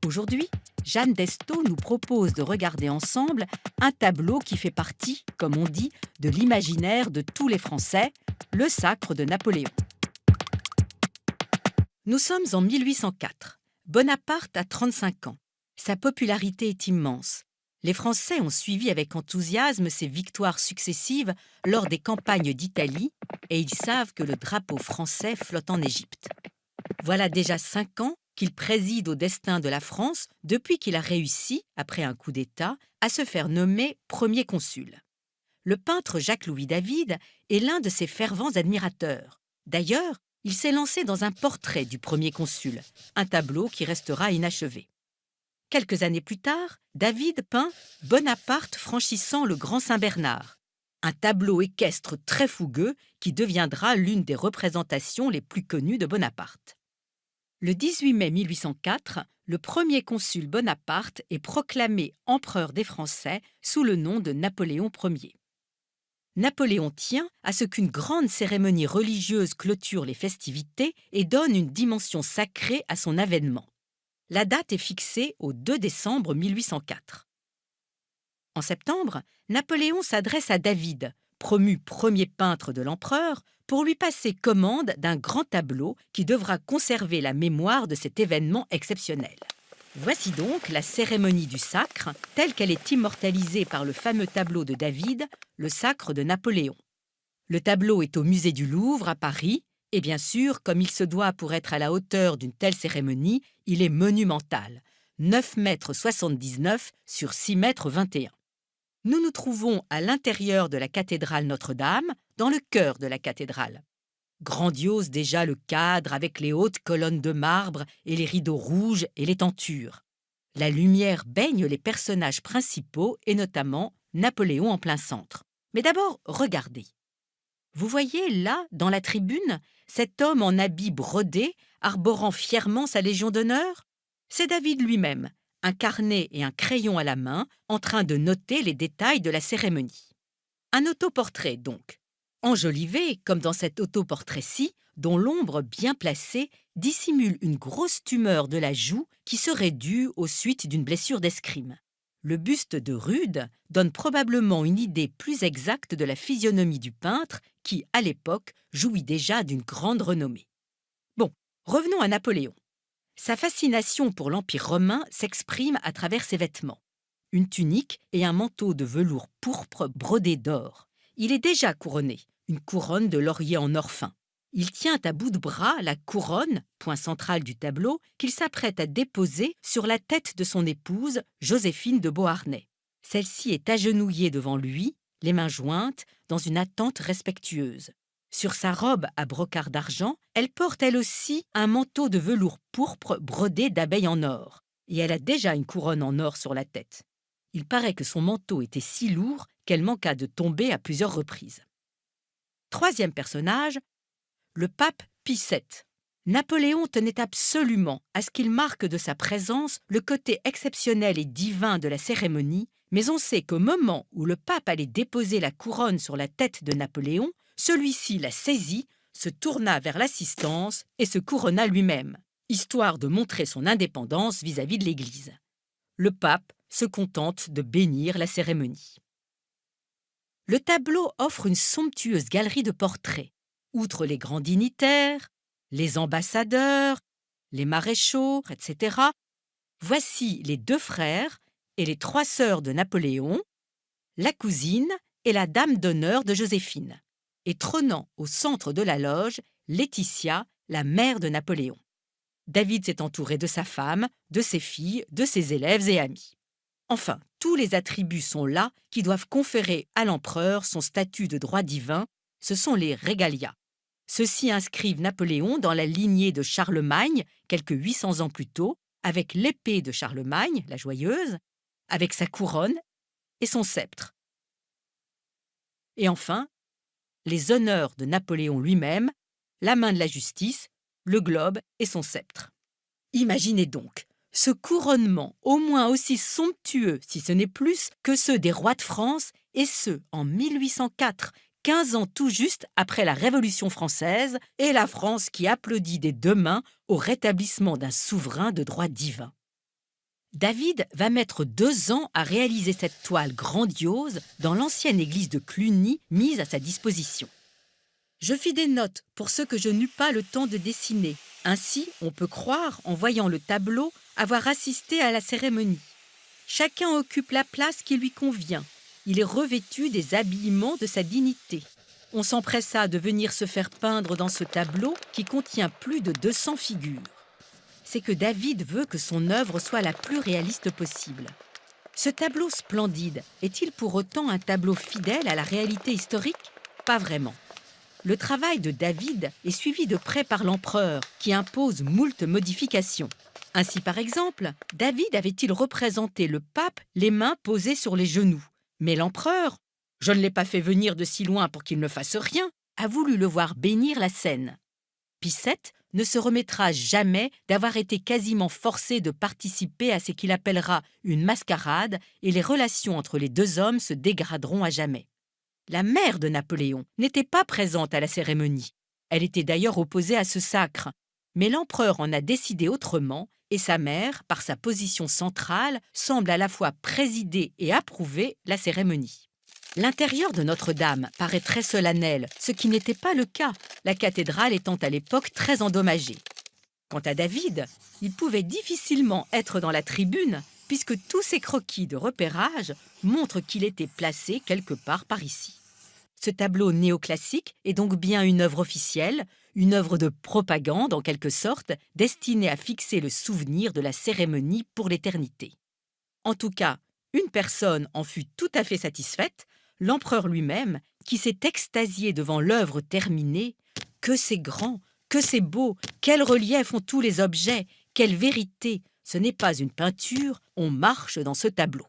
Aujourd'hui, Jeanne Desto nous propose de regarder ensemble un tableau qui fait partie, comme on dit, de l'imaginaire de tous les Français, le Sacre de Napoléon. Nous sommes en 1804. Bonaparte a 35 ans. Sa popularité est immense. Les Français ont suivi avec enthousiasme ses victoires successives lors des campagnes d'Italie et ils savent que le drapeau français flotte en Égypte. Voilà déjà 5 ans qu'il préside au destin de la France depuis qu'il a réussi, après un coup d'État, à se faire nommer premier consul. Le peintre Jacques-Louis David est l'un de ses fervents admirateurs. D'ailleurs, il s'est lancé dans un portrait du premier consul, un tableau qui restera inachevé. Quelques années plus tard, David peint Bonaparte franchissant le Grand Saint-Bernard, un tableau équestre très fougueux qui deviendra l'une des représentations les plus connues de Bonaparte. Le 18 mai 1804, le premier consul Bonaparte est proclamé empereur des Français sous le nom de Napoléon Ier. Napoléon tient à ce qu'une grande cérémonie religieuse clôture les festivités et donne une dimension sacrée à son avènement. La date est fixée au 2 décembre 1804. En septembre, Napoléon s'adresse à David, promu premier peintre de l'empereur, pour lui passer commande d'un grand tableau qui devra conserver la mémoire de cet événement exceptionnel. Voici donc la cérémonie du sacre, telle qu'elle est immortalisée par le fameux tableau de David, le Sacre de Napoléon. Le tableau est au musée du Louvre à Paris, et bien sûr, comme il se doit pour être à la hauteur d'une telle cérémonie, il est monumental, 9,79 m sur 6,21 m. Nous nous trouvons à l'intérieur de la cathédrale Notre-Dame, dans le cœur de la cathédrale. Grandiose déjà le cadre avec les hautes colonnes de marbre et les rideaux rouges et les tentures. La lumière baigne les personnages principaux et notamment Napoléon en plein centre. Mais d'abord, regardez. Vous voyez là, dans la tribune, cet homme en habit brodé, arborant fièrement sa Légion d'honneur? C'est David lui-même, un carnet et un crayon à la main, en train de noter les détails de la cérémonie. Un autoportrait donc, enjolivé comme dans cet autoportrait-ci, dont l'ombre bien placée dissimule une grosse tumeur de la joue qui serait due aux suites d'une blessure d'escrime. Le buste de Rude donne probablement une idée plus exacte de la physionomie du peintre qui, à l'époque, jouit déjà d'une grande renommée. Bon, revenons à Napoléon. Sa fascination pour l'Empire romain s'exprime à travers ses vêtements. Une tunique et un manteau de velours pourpre brodé d'or. Il est déjà couronné, une couronne de laurier en or fin. Il tient à bout de bras la couronne, point central du tableau, qu'il s'apprête à déposer sur la tête de son épouse, Joséphine de Beauharnais. Celle-ci est agenouillée devant lui, les mains jointes, dans une attente respectueuse. Sur sa robe à brocart d'argent, elle porte elle aussi un manteau de velours pourpre brodé d'abeilles en or, et elle a déjà une couronne en or sur la tête. Il paraît que son manteau était si lourd qu'elle manqua de tomber à plusieurs reprises. Troisième personnage, le pape Pie VII. Napoléon tenait absolument à ce qu'il marque de sa présence le côté exceptionnel et divin de la cérémonie, mais on sait qu'au moment où le pape allait déposer la couronne sur la tête de Napoléon, celui-ci la saisit, se tourna vers l'assistance et se couronna lui-même, histoire de montrer son indépendance vis-à-vis de l'Église. Le pape se contente de bénir la cérémonie. Le tableau offre une somptueuse galerie de portraits. Outre les grands dignitaires, les ambassadeurs, les maréchaux, etc., voici les 2 frères et les 3 sœurs de Napoléon, la cousine et la dame d'honneur de Joséphine, et trônant au centre de la loge, Laetitia, la mère de Napoléon. David s'est entouré de sa femme, de ses filles, de ses élèves et amis. Enfin, tous les attributs sont là qui doivent conférer à l'empereur son statut de droit divin, ce sont les regalia. Ceux-ci inscrivent Napoléon dans la lignée de Charlemagne, quelques 800 ans plus tôt, avec l'épée de Charlemagne, la joyeuse, avec sa couronne et son sceptre. Et enfin, les honneurs de Napoléon lui-même, la main de la justice, le globe et son sceptre. Imaginez donc ce couronnement au moins aussi somptueux, si ce n'est plus, que ceux des rois de France, et ce, en 1804, 15 ans tout juste après la Révolution française, et la France qui applaudit des 2 mains au rétablissement d'un souverain de droit divin. David va mettre 2 ans à réaliser cette toile grandiose dans l'ancienne église de Cluny mise à sa disposition. Je fis des notes pour ceux que je n'eus pas le temps de dessiner. Ainsi, on peut croire, en voyant le tableau, avoir assisté à la cérémonie. Chacun occupe la place qui lui convient. Il est revêtu des habillements de sa dignité. On s'empressa de venir se faire peindre dans ce tableau qui contient plus de 200 figures. C'est que David veut que son œuvre soit la plus réaliste possible. Ce tableau splendide est-il pour autant un tableau fidèle à la réalité historique? Pas vraiment. Le travail de David est suivi de près par l'empereur, qui impose moult modifications. Ainsi, par exemple, David avait-il représenté le pape les mains posées sur les genoux. Mais l'empereur, je ne l'ai pas fait venir de si loin pour qu'il ne fasse rien, a voulu le voir bénir la scène. Pie VII ne se remettra jamais d'avoir été quasiment forcé de participer à ce qu'il appellera une mascarade et les relations entre les 2 hommes se dégraderont à jamais. La mère de Napoléon n'était pas présente à la cérémonie. Elle était d'ailleurs opposée à ce sacre. Mais l'empereur en a décidé autrement et sa mère, par sa position centrale, semble à la fois présider et approuver la cérémonie. L'intérieur de Notre-Dame paraît très solennel, ce qui n'était pas le cas, la cathédrale étant à l'époque très endommagée. Quant à David, il pouvait difficilement être dans la tribune puisque tous ses croquis de repérage montrent qu'il était placé quelque part par ici. Ce tableau néoclassique est donc bien une œuvre officielle, une œuvre de propagande en quelque sorte, destinée à fixer le souvenir de la cérémonie pour l'éternité. En tout cas, une personne en fut tout à fait satisfaite, l'empereur lui-même, qui s'est extasié devant l'œuvre terminée. Que c'est grand, que c'est beau, quel relief ont tous les objets, quelle vérité! Ce n'est pas une peinture, on marche dans ce tableau.